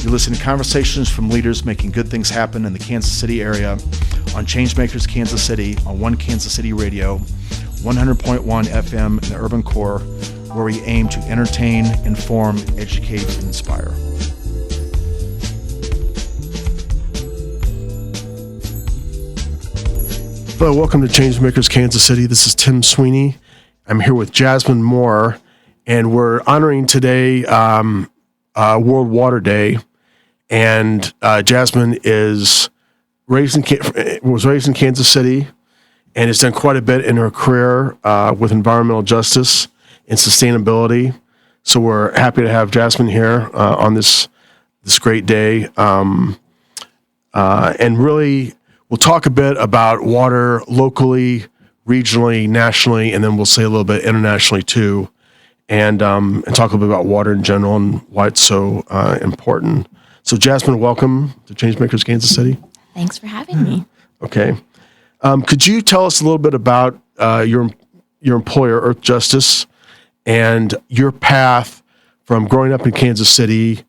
You listen to conversations from leaders making good things happen in the Kansas City area on Changemakers Kansas City on One Kansas City Radio, 100.1 FM in the urban core, where we aim to entertain, inform, educate, and inspire. Hello, welcome to Changemakers Kansas City. This is Tim Sweeney. I'm here with Jasmin Moore, and we're honoring today World Water Day. And Jasmin was raised in Kansas City and has done quite a bit in her career with environmental justice and sustainability. So we're happy to have Jasmin here on this great day. And really, we'll talk a bit about water locally, regionally, nationally, and then we'll say a little bit internationally too, and talk a little bit about water in general and why it's so important. So Jasmin, welcome to Changemakers Kansas City. Thanks for having me. Okay. Could you tell us a little bit about your employer, Earthjustice, and your path from growing up in Kansas City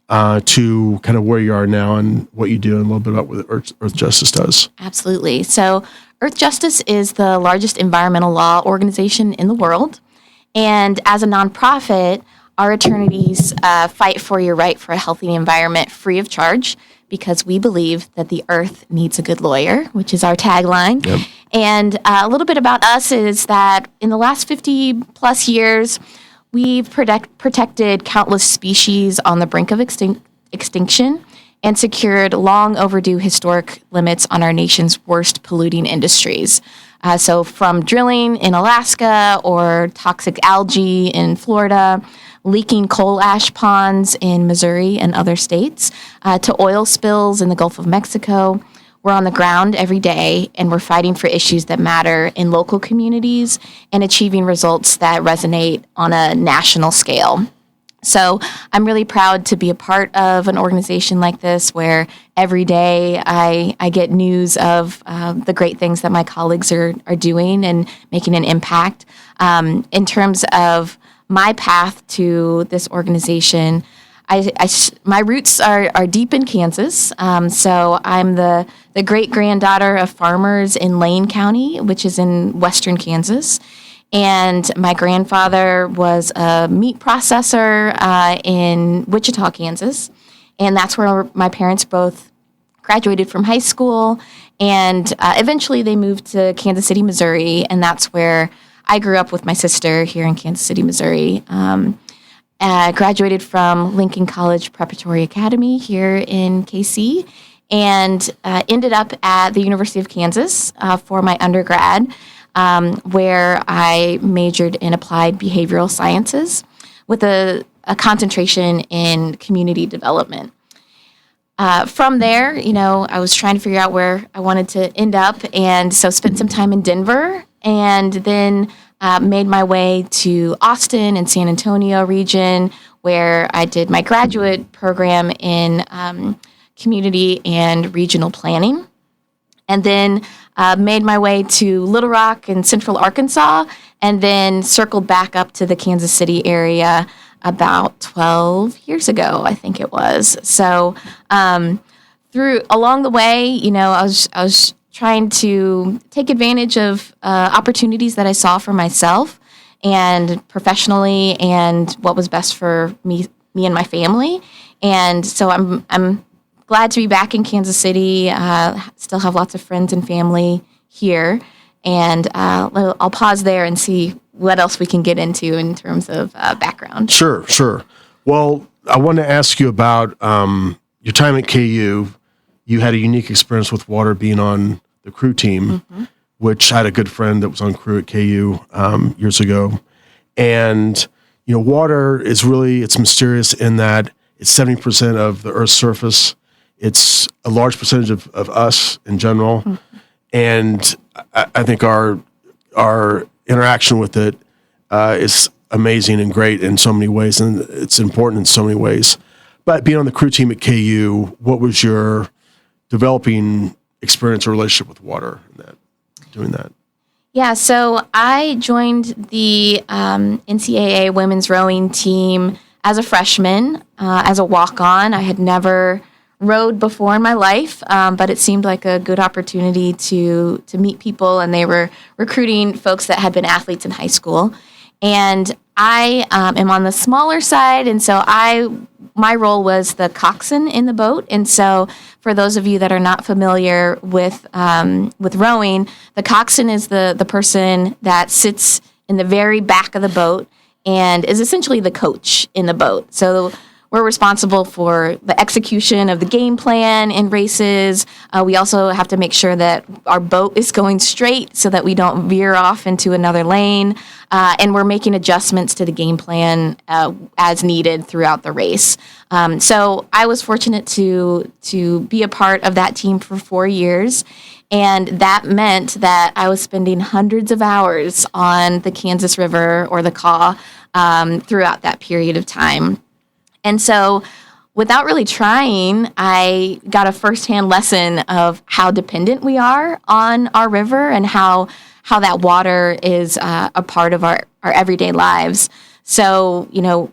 to kind of where you are now and what you do, and a little bit about what Earthjustice does? Absolutely. So Earthjustice is the largest environmental law organization in the world. And as a nonprofit, our attorneys fight for your right for a healthy environment free of charge, because we believe that the earth needs a good lawyer, which is our tagline. Yep. And a little bit about us is that in the last 50 plus years, we've protected countless species on the brink of extinction and secured long overdue historic limits on our nation's worst polluting industries. So from drilling in Alaska or toxic algae in Florida, leaking coal ash ponds in Missouri and other states, to oil spills in the Gulf of Mexico. We're on the ground every day, and we're fighting for issues that matter in local communities and achieving results that resonate on a national scale. So I'm really proud to be a part of an organization like this, where every day I get news of the great things that my colleagues are doing and making an impact. In terms of my path to this organization, my roots are deep in Kansas. So I'm the great-granddaughter of farmers in Lane County, which is in western Kansas. And my grandfather was a meat processor in Wichita, Kansas. And that's where my parents both graduated from high school. And eventually they moved to Kansas City, Missouri. And that's where I grew up with my sister here in Kansas City, Missouri. Graduated from Lincoln College Preparatory Academy here in KC, and ended up at the University of Kansas for my undergrad, where I majored in applied behavioral sciences with a concentration in community development. From there, I was trying to figure out where I wanted to end up, and so spent some time in Denver, and then made my way to Austin and San Antonio region, where I did my graduate program in community and regional planning. And then made my way to Little Rock and Central Arkansas, and then circled back up to the Kansas City area about 12 years ago, I think it was. So along the way, I was trying to take advantage of opportunities that I saw for myself and professionally, and what was best for me and my family. And so I'm glad to be back in Kansas City. Still have lots of friends and family here. And I'll pause there and see what else we can get into in terms of background. Sure. Well, I want to ask you about your time at KU. You had a unique experience with water, being on the crew team, which I had a good friend that was on crew at KU years ago. And, water is it's mysterious in that it's 70% of the Earth's surface. It's a large percentage of us in general. And I think our interaction with it is amazing and great in so many ways, and it's important in so many ways. But being on the crew team at KU, what was your developing experience or relationship with water in doing that? Yeah, so I joined the NCAA women's rowing team as a freshman, as a walk-on. I had never rowed before in my life, but it seemed like a good opportunity to meet people, and they were recruiting folks that had been athletes in high school. And I am on the smaller side, and so my role was the coxswain in the boat. And so for those of you that are not familiar with rowing, the coxswain is the person that sits in the very back of the boat and is essentially the coach in the boat. So we're responsible for the execution of the game plan in races. We also have to make sure that our boat is going straight so that we don't veer off into another lane. And we're making adjustments to the game plan as needed throughout the race. So I was fortunate to be a part of that team for 4 years. And that meant that I was spending hundreds of hours on the Kansas River or the Kaw throughout that period of time. And so without really trying, I got a firsthand lesson of how dependent we are on our river and how that water is a part of our everyday lives. So,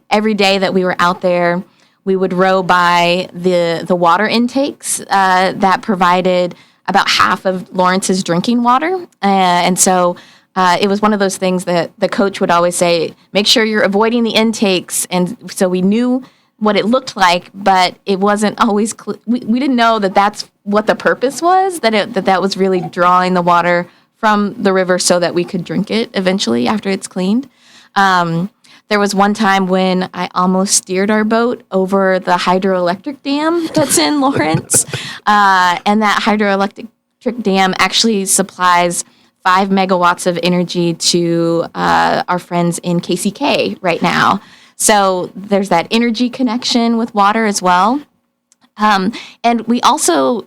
every day that we were out there, we would row by the water intakes that provided about half of Lawrence's drinking water. And so it was one of those things that the coach would always say, make sure you're avoiding the intakes. And so we knew what it looked like, but it wasn't always we didn't know that that's what the purpose was, that was really drawing the water from the river so that we could drink it eventually after it's cleaned. There was one time when I almost steered our boat over the hydroelectric dam that's in Lawrence, and that hydroelectric dam actually supplies 5 megawatts of energy to our friends in KCK right now. So there's that energy connection with water as well. And we also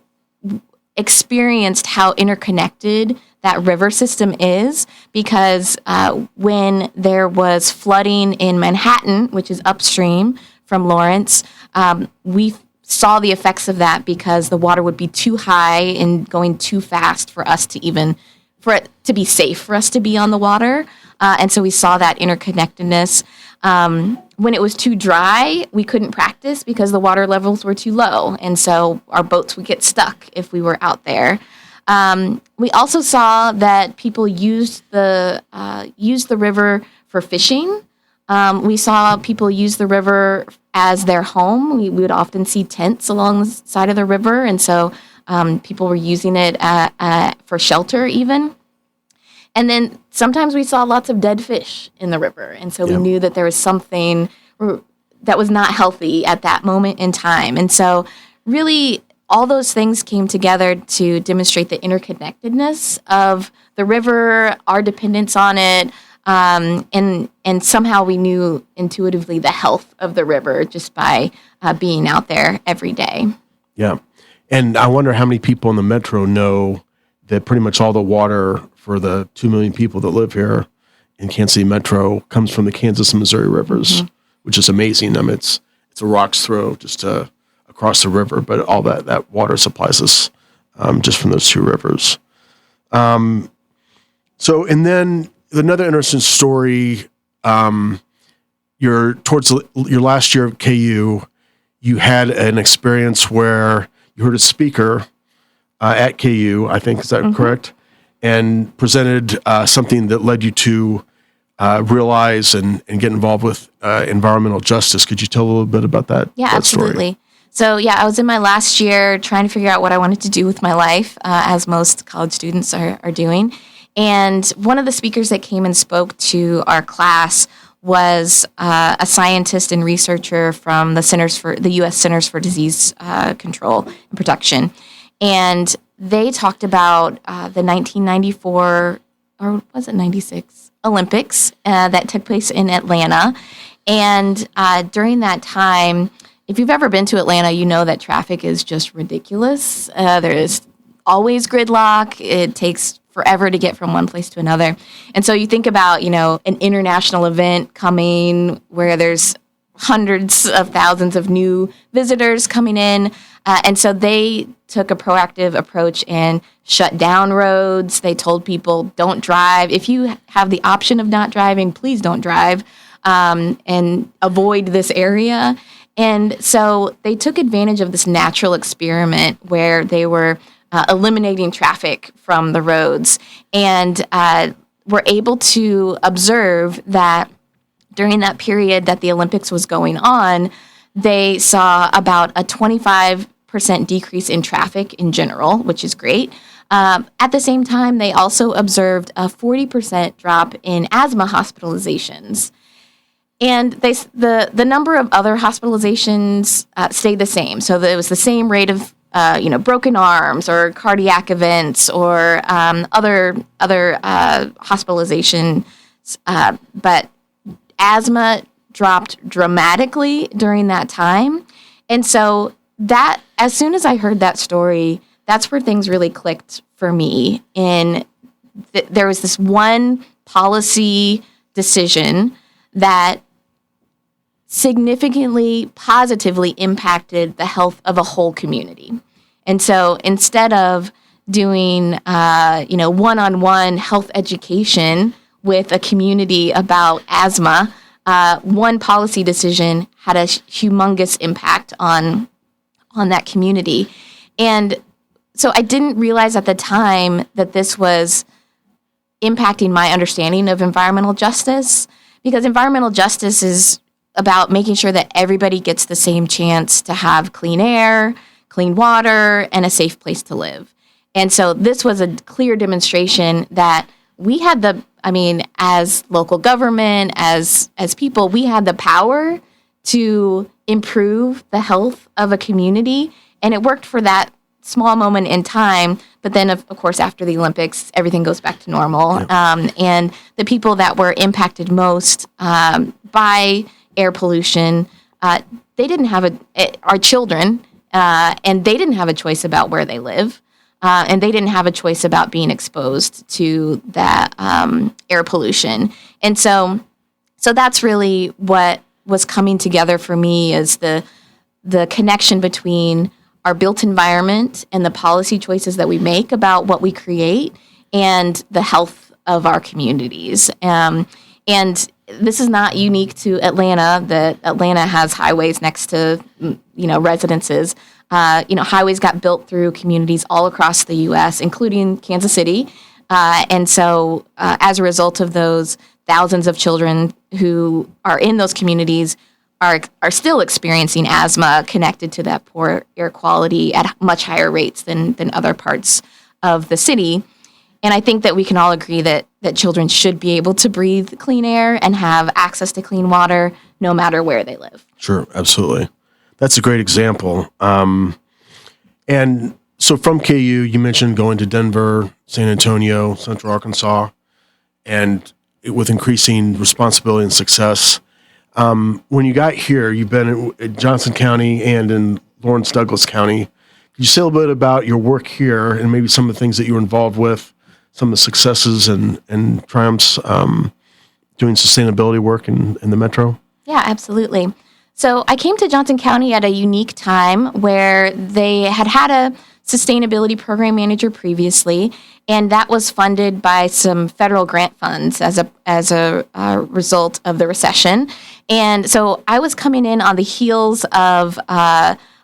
experienced how interconnected that river system is, because when there was flooding in Manhattan, which is upstream from Lawrence, we saw the effects of that because the water would be too high and going too fast for it to be safe for us to be on the water. And so we saw that interconnectedness. When it was too dry, we couldn't practice because the water levels were too low. And so our boats would get stuck if we were out there. We also saw that people used the river for fishing. We saw people use the river as their home. We would often see tents along the side of the river. And so people were using it for shelter even. And then sometimes we saw lots of dead fish in the river. And so we knew that there was something that was not healthy at that moment in time. And so really all those things came together to demonstrate the interconnectedness of the river, our dependence on it, and somehow we knew intuitively the health of the river just by being out there every day. Yeah. And I wonder how many people in the metro know that pretty much all the water for the 2 million people that live here in Kansas City Metro comes from the Kansas and Missouri rivers, which is amazing. I mean, it's a rock's throw just across the river, but all that water supplies us just from those two rivers. So, and then another interesting story, towards your last year of KU, you had an experience where you heard a speaker at KU, I think, is that correct? And presented something that led you to realize and get involved with environmental justice. Could you tell a little bit about that? Yeah, that absolutely. Story? So, I was in my last year trying to figure out what I wanted to do with my life, as most college students are doing. And one of the speakers that came and spoke to our class was a scientist and researcher from the U.S. Centers for Disease Control and Protection. And they talked about the 1994, or was it 96, Olympics that took place in Atlanta. And during that time, if you've ever been to Atlanta, you know that traffic is just ridiculous. There is always gridlock. It takes forever to get from one place to another. And so you think about, an international event coming where there's hundreds of thousands of new visitors coming in. And so they took a proactive approach and shut down roads. They told people, don't drive. If you have the option of not driving, please don't drive. and avoid this area. And so they took advantage of this natural experiment where they were eliminating traffic from the roads, and were able to observe that during that period that the Olympics was going on, they saw about a 25% decrease in traffic in general, which is great. At the same time, they also observed a 40% drop in asthma hospitalizations. And the number of other hospitalizations stayed the same. So it was the same rate of broken arms or cardiac events or other hospitalizations, but asthma dropped dramatically during that time. And so that, as soon as I heard that story, that's where things really clicked for me. There was this one policy decision that significantly positively impacted the health of a whole community. And so instead of doing one-on-one health education with a community about asthma, one policy decision had a humongous impact on that community. And so I didn't realize at the time that this was impacting my understanding of environmental justice, because environmental justice is about making sure that everybody gets the same chance to have clean air, clean water, and a safe place to live. And so this was a clear demonstration that we had as local government, as people, we had the power to improve the health of a community. And it worked for that small moment in time. But then, of course, after the Olympics, everything goes back to normal. Yeah. And the people that were impacted most by air pollution, they didn't have our children, and they didn't have a choice about where they live. And they didn't have a choice about being exposed to that air pollution. And so that's really what was coming together for me, is the connection between our built environment and the policy choices that we make about what we create and the health of our communities. And this is not unique to Atlanta, that Atlanta has highways next to, residences. Highways got built through communities all across the U.S., including Kansas City. And so as a result of those, thousands of children who are in those communities are still experiencing asthma connected to that poor air quality at much higher rates than other parts of the city. And I think that we can all agree that children should be able to breathe clean air and have access to clean water no matter where they live. Sure, absolutely. That's a great example. And so from KU, you mentioned going to Denver, San Antonio, Central Arkansas, and with increasing responsibility and success. When you got here, you've been in Johnson County and in Lawrence Douglas County. Could you say a little bit about your work here and maybe some of the things that you were involved with, some of the successes and triumphs doing sustainability work in the metro? Yeah, absolutely. So I came to Johnson County at a unique time where they had a sustainability program manager previously, and that was funded by some federal grant funds as a result of the recession. And so I was coming in on the heels of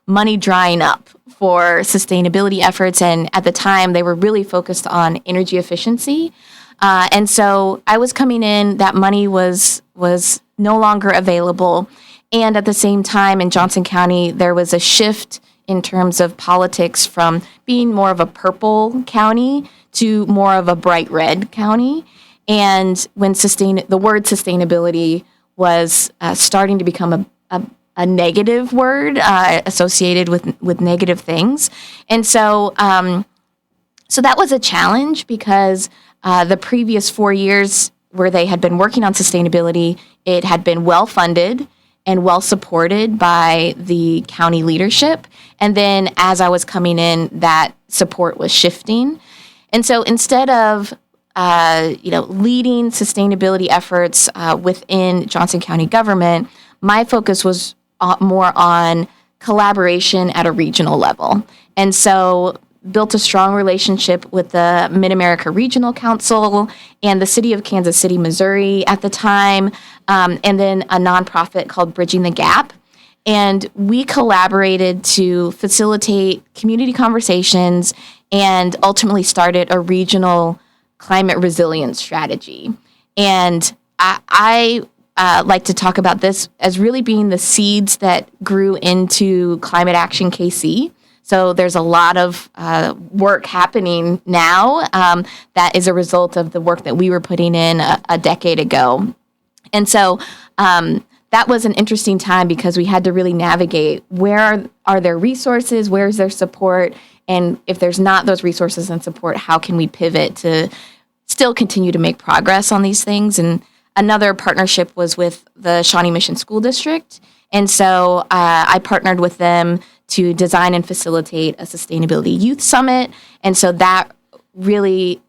money drying up for sustainability efforts, and at the time they were really focused on energy efficiency. And so I was coming in, that money was no longer available. And at the same time in Johnson County, there was a shift in terms of politics from being more of a purple county to more of a bright red county. And when the word sustainability was starting to become a negative word associated with negative things. And so that was a challenge, because the previous 4 years where they had been working on sustainability, it had been well funded and well supported by the county leadership. And then as I was coming in, that support was shifting. And so instead of leading sustainability efforts within Johnson County government, my focus was more on collaboration at a regional level. And so built a strong relationship with the Mid-America Regional Council and the city of Kansas City, Missouri at the time, and then a nonprofit called Bridging the Gap. And we collaborated to facilitate community conversations and ultimately started a regional climate resilience strategy. And I like to talk about this as really being the seeds that grew into Climate Action KC. So there's a lot of work happening now that is a result of the work that we were putting in a decade ago. And so that was an interesting time because we had to really navigate where are there resources, where is there support, and if there's not those resources and support, how can we pivot to still continue to make progress on these things? And another partnership was with the Shawnee Mission School District. And so I partnered with them to design and facilitate a sustainability youth summit. And so that really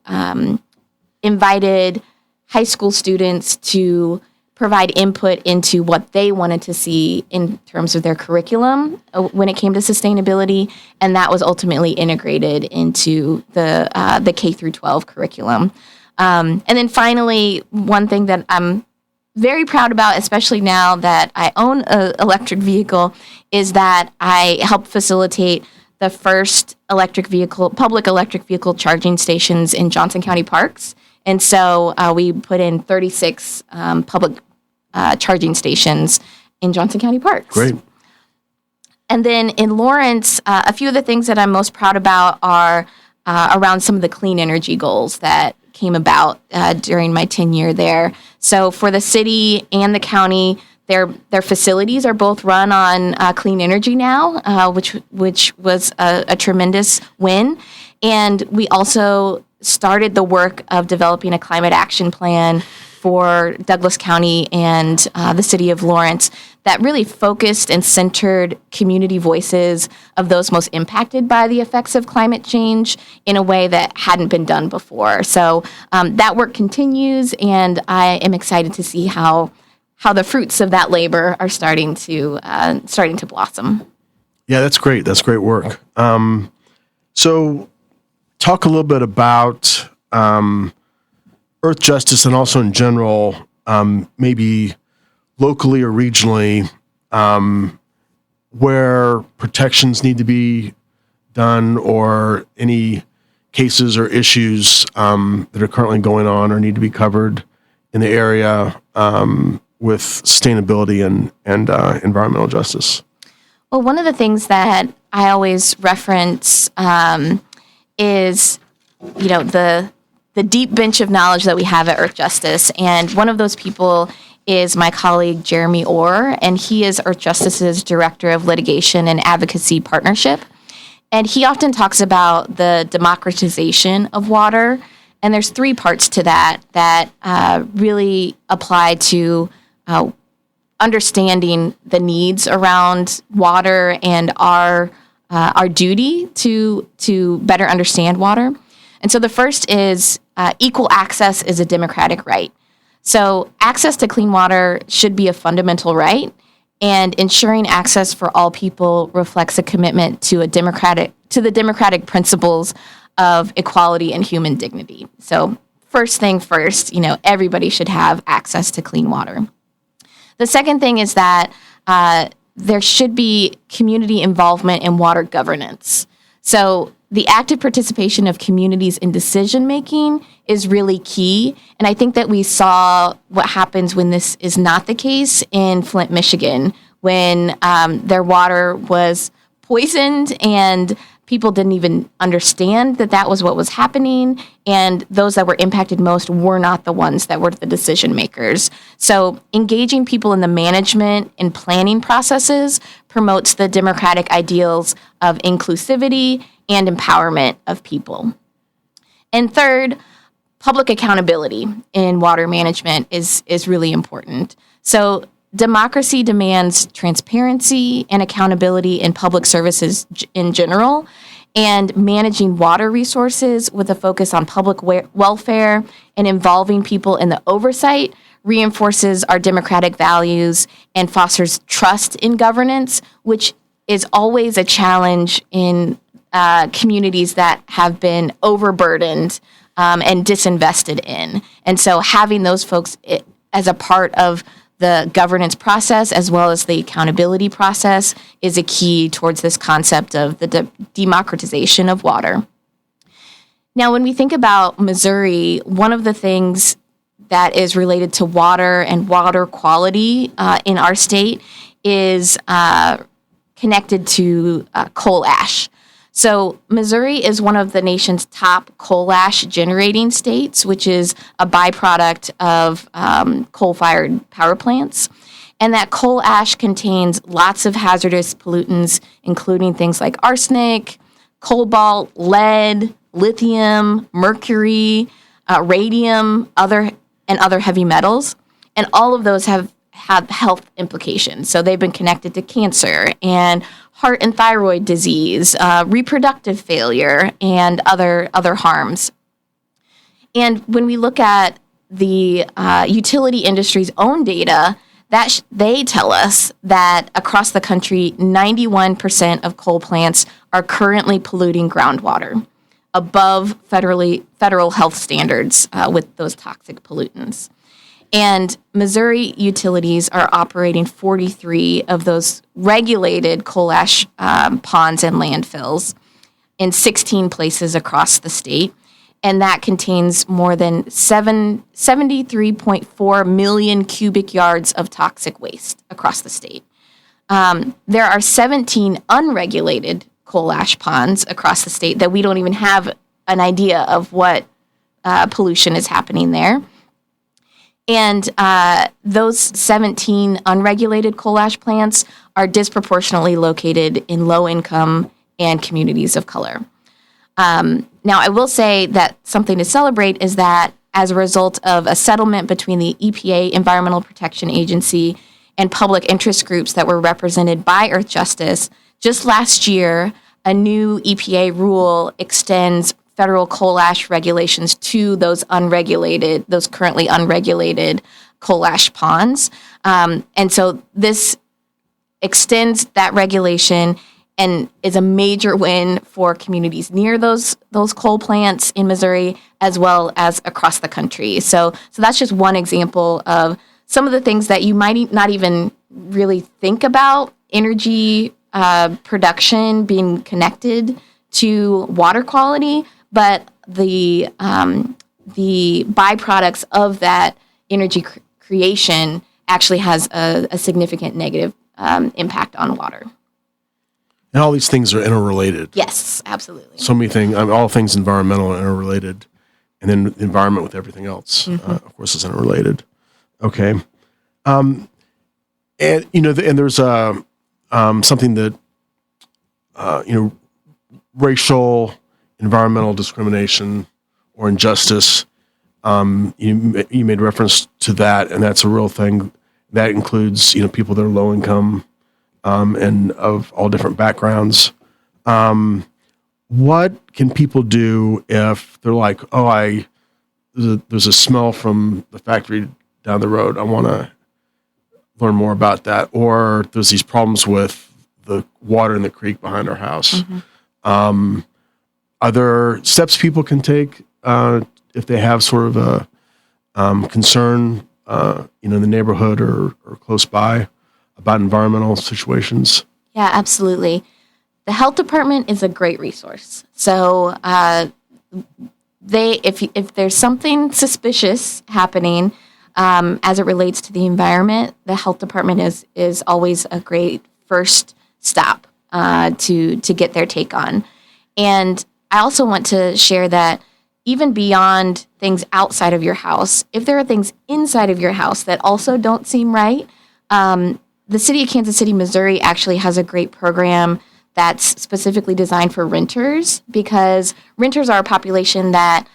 invited high school students to provide input into what they wanted to see in terms of their curriculum when it came to sustainability, and that was ultimately integrated into the K through 12 curriculum. And then finally, one thing that I'm very proud about, especially now that I own an electric vehicle, is that I helped facilitate the first public electric vehicle charging stations in Johnson County parks. And so we put in 36 public charging stations in Johnson County parks. Great. And then in Lawrence, a few of the things that I'm most proud about are around some of the clean energy goals that came about during my tenure there. So for the city and the county, their facilities are both run on clean energy now, which was a tremendous win. And we also started the work of developing a climate action plan for Douglas County and the city of Lawrence that really focused and centered community voices of those most impacted by the effects of climate change in a way that hadn't been done before. So that work continues, and I am excited to see how the fruits of that labor are starting to blossom. Yeah, that's great. That's great work. So talk a little bit about Earthjustice and also in general, maybe locally or regionally, where protections need to be done or any cases or issues that are currently going on or need to be covered in the area with sustainability and environmental justice. Well, one of the things that I always reference is, the deep bench of knowledge that we have at Earthjustice. And one of those people is my colleague, Jeremy Orr, and he is Earthjustice's Director of Litigation and Advocacy Partnership. And he often talks about the democratization of water. And there's three parts to that really apply to understanding the needs around water and our duty to better understand water. And so the first is equal access is a democratic right. So access to clean water should be a fundamental right, and ensuring access for all people reflects a commitment to the democratic principles of equality and human dignity. So first thing first, everybody should have access to clean water. The second thing is that there should be community involvement in water governance. So the active participation of communities in decision-making is really key. And I think that we saw what happens when this is not the case in Flint, Michigan, when their water was poisoned and people didn't even understand that was what was happening. And those that were impacted most were not the ones that were the decision makers. So engaging people in the management and planning processes promotes the democratic ideals of inclusivity and empowerment of people. And third, public accountability in water management is really important. So democracy demands transparency and accountability in public services in general, and managing water resources with a focus on public welfare and involving people in the oversight reinforces our democratic values and fosters trust in governance, which is always a challenge in communities that have been overburdened and disinvested in. And so having those folks as a part of the governance process as well as the accountability process is a key towards this concept of the democratization of water. Now, when we think about Missouri, one of the things that is related to water and water quality in our state is connected to coal ash. So Missouri is one of the nation's top coal ash generating states, which is a byproduct of coal-fired power plants. And that coal ash contains lots of hazardous pollutants, including things like arsenic, cobalt, lead, lithium, mercury, radium, other heavy metals. And all of those have health implications. So they've been connected to cancer and heart and thyroid disease, reproductive failure, and other harms. And when we look at the utility industry's own data, they tell us that across the country, 91% of coal plants are currently polluting groundwater above federal health standards with those toxic pollutants. And Missouri utilities are operating 43 of those regulated coal ash ponds and landfills in 16 places across the state. And that contains more than 73.4 million cubic yards of toxic waste across the state. There are 17 unregulated coal ash ponds across the state that we don't even have an idea of what pollution is happening there. And those 17 unregulated coal ash plants are disproportionately located in low-income and communities of color. Now, I will say that something to celebrate is that as a result of a settlement between the EPA, Environmental Protection Agency, and public interest groups that were represented by Earthjustice, just last year, a new EPA rule extends federal coal ash regulations to those currently unregulated coal ash ponds. And so this extends that regulation and is a major win for communities near those coal plants in Missouri as well as across the country. So that's just one example of some of the things that you might not even really think about, energy production being connected to water quality, but the byproducts of that energy creation actually has a significant negative impact on water. And all these things are interrelated. Yes, absolutely. So many things, all things environmental are interrelated. And then the environment with everything else, of course, is interrelated. Okay. And, and there's something that, racial, environmental discrimination or injustice, you made reference to that, and that's a real thing. That includes, people that are low income and of all different backgrounds. What can people do if they're like, there's a smell from the factory down the road, I want to learn more about that, or there's these problems with the water in the creek behind our house. Are there steps people can take if they have sort of a concern, in the neighborhood or close by about environmental situations? Yeah, absolutely. The health department is a great resource. So if there's something suspicious happening as it relates to the environment, the health department is always a great first stop to get their take on. And I also want to share that even beyond things outside of your house, if there are things inside of your house that also don't seem right, the city of Kansas City, Missouri actually has a great program that's specifically designed for renters, because renters are a population that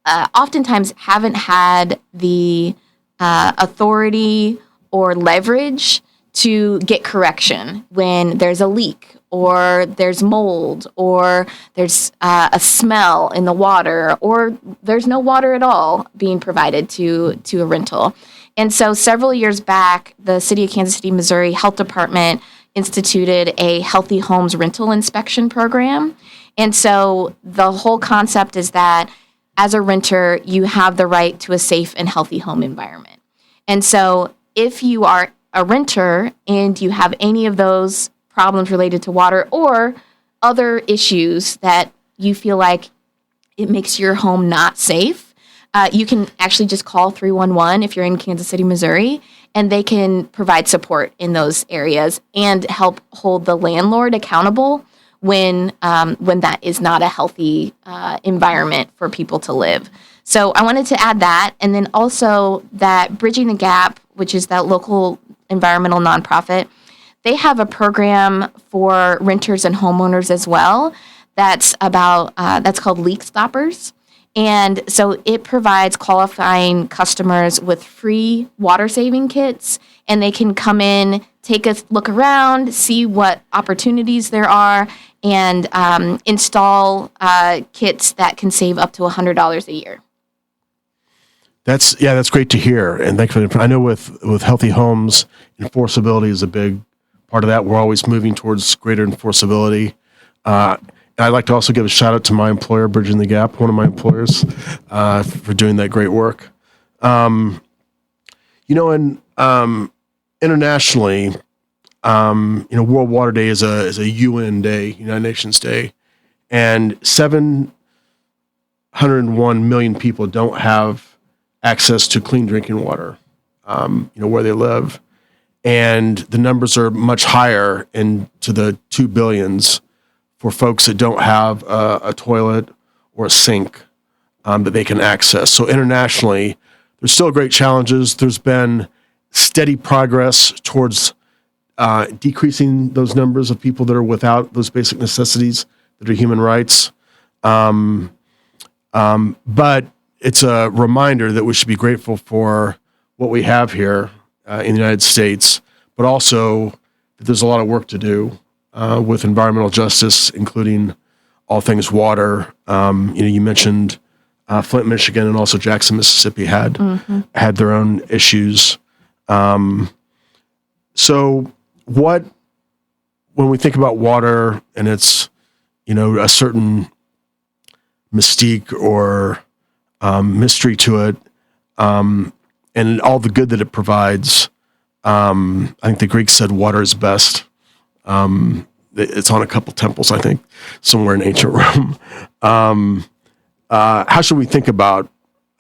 oftentimes haven't had the authority or leverage to get correction when there's a leak or there's mold or there's a smell in the water or there's no water at all being provided to a rental. And so several years back, the City of Kansas City, Missouri Health Department instituted a Healthy Homes rental inspection program. And so the whole concept is that as a renter, you have the right to a safe and healthy home environment. And so if you are a renter and you have any of those problems related to water or other issues that you feel like it makes your home not safe, you can actually just call 311 if you're in Kansas City, Missouri, and they can provide support in those areas and help hold the landlord accountable when that is not a healthy environment for people to live. So I wanted to add that, and then also that Bridging the Gap, which is that local environmental nonprofit, they have a program for renters and homeowners as well. That's called Leak Stoppers. And so it provides qualifying customers with free water saving kits, and they can come in, take a look around, see what opportunities there are, and install kits that can save up to $100 a year. That's great to hear, and thanks for the. I know with healthy homes, enforceability is a big part of that. We're always moving towards greater enforceability. And I'd like to also give a shout out to my employer, Bridging the Gap, one of my employers, for doing that great work. And internationally, World Water Day is a UN day, United Nations Day, and 701 million people don't have access to clean drinking water, where they live. And the numbers are much higher into the 2 billions for folks that don't have a toilet or a sink that they can access. So internationally, there's still great challenges. There's been steady progress towards decreasing those numbers of people that are without those basic necessities that are human rights. But it's a reminder that we should be grateful for what we have here in the United States, but also that there's a lot of work to do with environmental justice, including all things water. You mentioned Flint, Michigan, and also Jackson, Mississippi had their own issues. So when we think about water and its, a certain mystique or mystery to it, and all the good that it provides, I think the Greeks said water is best. It's on a couple temples, I think, somewhere in ancient Rome. How should we think about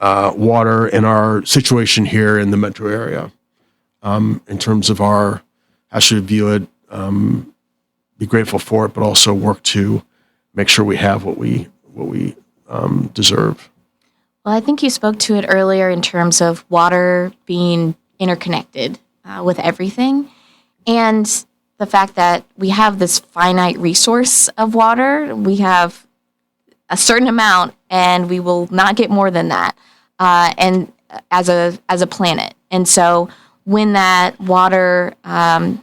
water in our situation here in the metro area, in terms of how should we view it, be grateful for it, but also work to make sure we have what we deserve? Well, I think you spoke to it earlier in terms of water being interconnected with everything, and the fact that we have this finite resource of water. We have a certain amount, and we will not get more than that, and as a planet. And so when that water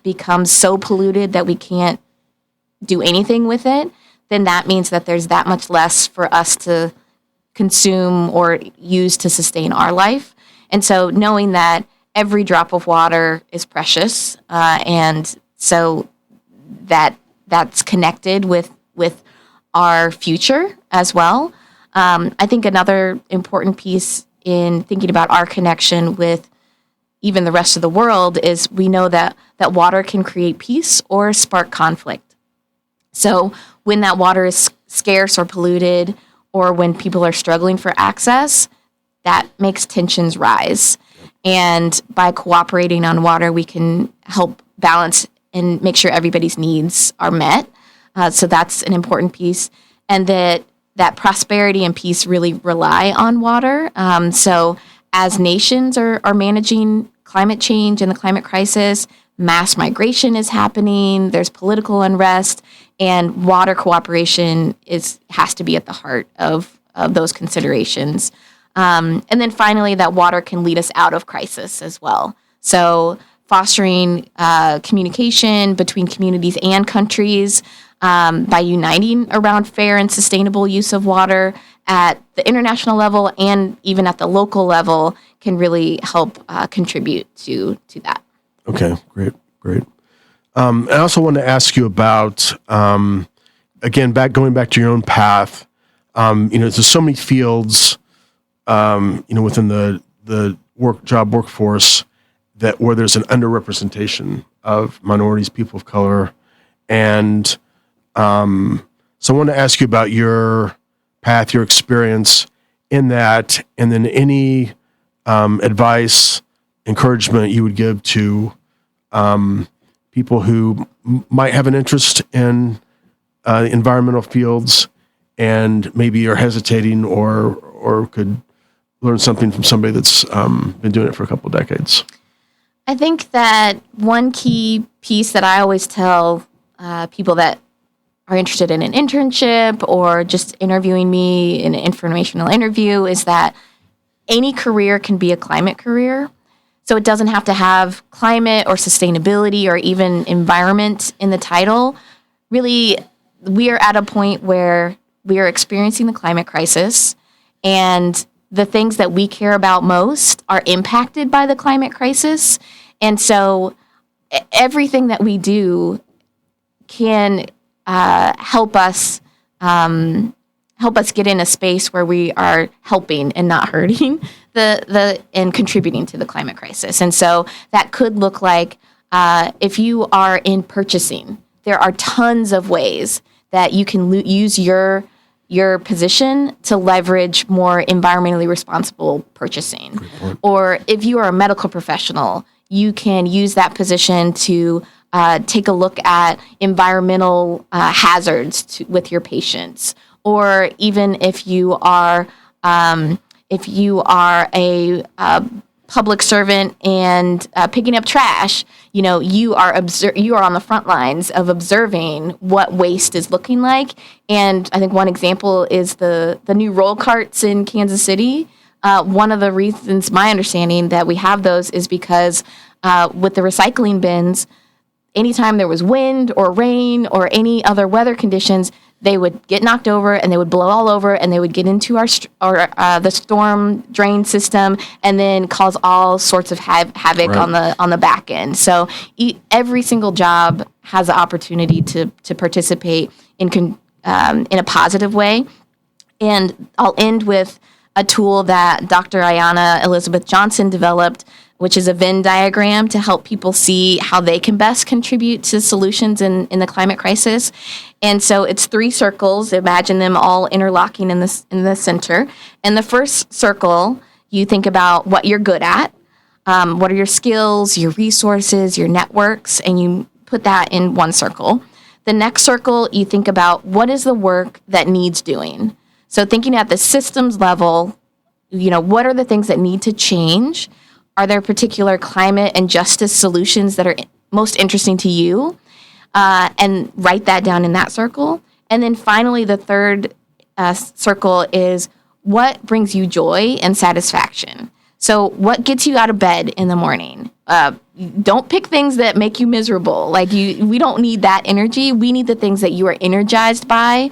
becomes so polluted that we can't do anything with it, then that means that there's that much less for us to consume or use to sustain our life. And so knowing that every drop of water is precious, and so that's connected with our future as well. I think another important piece in thinking about our connection with even the rest of the world is we know that water can create peace or spark conflict. So when that water is scarce or polluted, or when people are struggling for access, that makes tensions rise. And by cooperating on water, we can help balance and make sure everybody's needs are met. So that's an important piece. And that prosperity and peace really rely on water. So as nations are managing climate change and the climate crisis, mass migration is happening, there's political unrest, and water cooperation has to be at the heart of those considerations. And then finally, that water can lead us out of crisis as well. So fostering communication between communities and countries by uniting around fair and sustainable use of water at the international level and even at the local level can really help contribute to that. Okay, great. I also want to ask you about, again, going back to your own path, there's so many fields, within the workforce where there's an underrepresentation of minorities, people of color. And so I want to ask you about your path, your experience in that, and then any advice, encouragement you would give to people who might have an interest in environmental fields and maybe are hesitating or could learn something from somebody that's been doing it for a couple of decades. I think that one key piece that I always tell people that are interested in an internship or just interviewing me in an informational interview is that any career can be a climate career. So it doesn't have to have climate or sustainability or even environment in the title. Really, we are at a point where we are experiencing the climate crisis, and the things that we care about most are impacted by the climate crisis. And so everything that we do can help us get in a space where we are helping and not hurting and contributing to the climate crisis. And so that could look like if you are in purchasing, there are tons of ways that you can use your position to leverage more environmentally responsible purchasing. Or if you are a medical professional, you can use that position to take a look at environmental hazards with your patients. Or even if you are a public servant and picking up trash, you are on the front lines of observing what waste is looking like. And I think one example is the new roll carts in Kansas City. One of the reasons, my understanding, that we have those is because with the recycling bins, anytime there was wind or rain or any other weather conditions, they would get knocked over and they would blow all over and they would get into the storm drain system and then cause all sorts of havoc on the back end. So every single job has the opportunity to participate in a positive way. And I'll end with a tool that Dr. Ayanna Elizabeth Johnson developed, which is a Venn diagram to help people see how they can best contribute to solutions in the climate crisis. And so it's 3 circles. Imagine them all interlocking in the center. And the first circle, you think about what you're good at, what are your skills, your resources, your networks, and you put that in one circle. The next circle, you think about what is the work that needs doing. So thinking at the systems level, what are the things that need to change? Are there particular climate and justice solutions that are most interesting to you? And write that down in that circle. And then finally, the third circle is what brings you joy and satisfaction. So what gets you out of bed in the morning? Don't pick things that make you miserable. We don't need that energy. We need the things that you are energized by,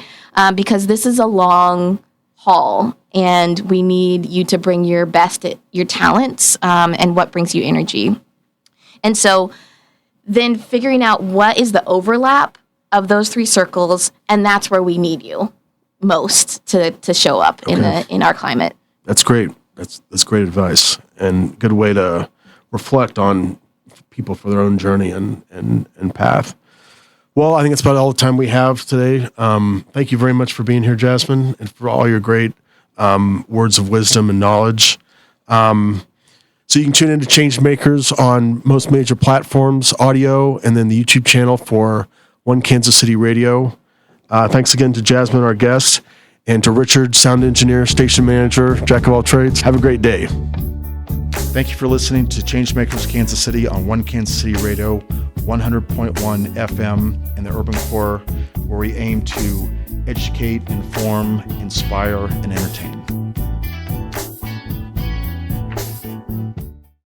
because this is a long haul, and we need you to bring your best at your talents and what brings you energy. And so then figuring out what is the overlap of those 3 circles, and that's where we need you most to show up in our climate. That's great. That's great advice and good way to reflect on people for their own journey and path. Well, I think that's about all the time we have today. Thank you very much for being here, Jasmin, and for all your great words of wisdom and knowledge. So you can tune into Changemakers on most major platforms, audio, and then the YouTube channel for One Kansas City Radio. Thanks again to Jasmin, our guest, and to Richard, sound engineer, station manager, jack of all trades. Have a great day. Thank you for listening to Changemakers Kansas City on One Kansas City Radio, 100.1 FM in the urban core, where we aim to educate, inform, inspire, and entertain.